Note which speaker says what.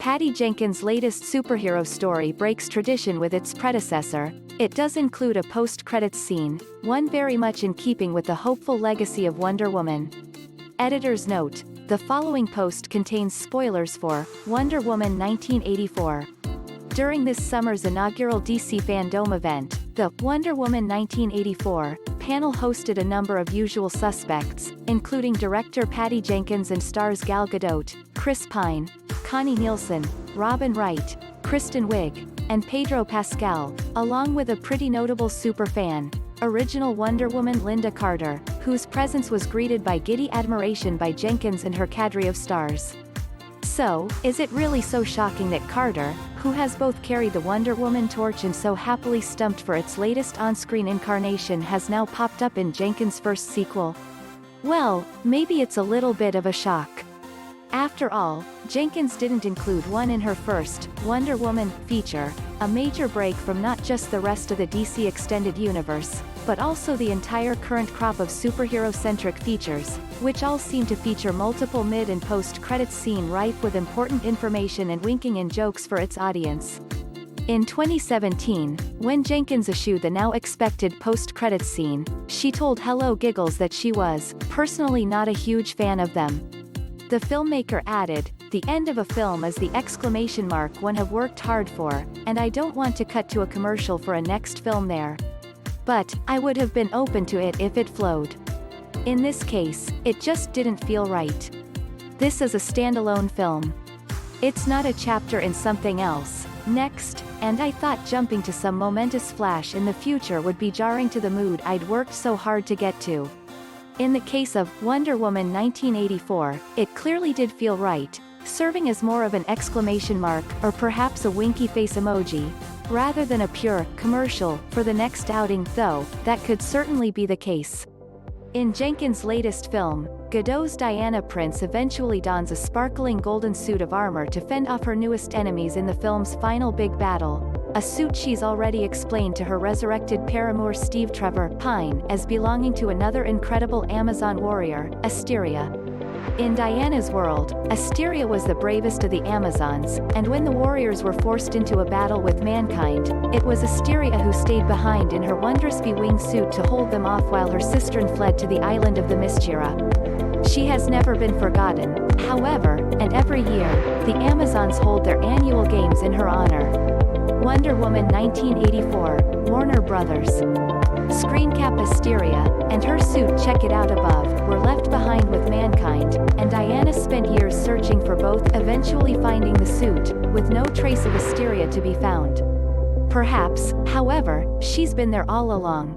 Speaker 1: Patty Jenkins' latest superhero story breaks tradition with its predecessor. It does include a post-credits scene, one very much in keeping with the hopeful legacy of Wonder Woman. Editor's note: the following post contains spoilers for Wonder Woman 1984. During this summer's inaugural DC Fandom event, the Wonder Woman 1984 panel hosted a number of usual suspects, including director Patty Jenkins and stars Gal Gadot, Chris Pine, Connie Nielsen, Robin Wright, Kristen Wiig, and Pedro Pascal, along with a pretty notable superfan, original Wonder Woman Linda Carter, whose presence was greeted by giddy admiration by Jenkins and her cadre of stars. So, is it really so shocking that Carter, who has both carried the Wonder Woman torch and so happily stumped for its latest on-screen incarnation, has now popped up in Jenkins' first sequel? Well, maybe it's a little bit of a shock. After all, Jenkins didn't include one in her first Wonder Woman feature, a major break from not just the rest of the DC Extended Universe, but also the entire current crop of superhero-centric features, which all seem to feature multiple mid- and post-credits scenes rife with important information and winking and jokes for its audience. In 2017, when Jenkins eschewed the now-expected post-credits scene, she told Hello Giggles that she was, personally, not a huge fan of them. The filmmaker added, "The end of a film is the exclamation mark one have worked hard for, and I don't want to cut to a commercial for a next film there. But, I would have been open to it if it flowed. In this case, it just didn't feel right. This is a standalone film. It's not a chapter in something else, next, and I thought jumping to some momentous flash in the future would be jarring to the mood I'd worked so hard to get to." In the case of Wonder Woman 1984, it clearly did feel right, serving as more of an exclamation mark, or perhaps a winky face emoji, rather than a pure commercial for the next outing, though that could certainly be the case. In Jenkins' latest film, Gadot's Diana Prince eventually dons a sparkling golden suit of armor to fend off her newest enemies in the film's final big battle, a suit she's already explained to her resurrected paramour Steve Trevor Pine as belonging to another incredible Amazon warrior, Asteria. In Diana's world, Asteria was the bravest of the Amazons, and when the warriors were forced into a battle with mankind, it was Asteria who stayed behind in her wondrously winged suit to hold them off while her sister fled to the island of the Mistira. She has never been forgotten, however, and every year, the Amazons hold their annual games in her honor. Wonder Woman 1984, Warner Brothers. Screen cap Asteria, and her suit, check it out above, were left behind with mankind, and Diana spent years searching for both, eventually finding the suit, with no trace of Asteria to be found. Perhaps, however, she's been there all along.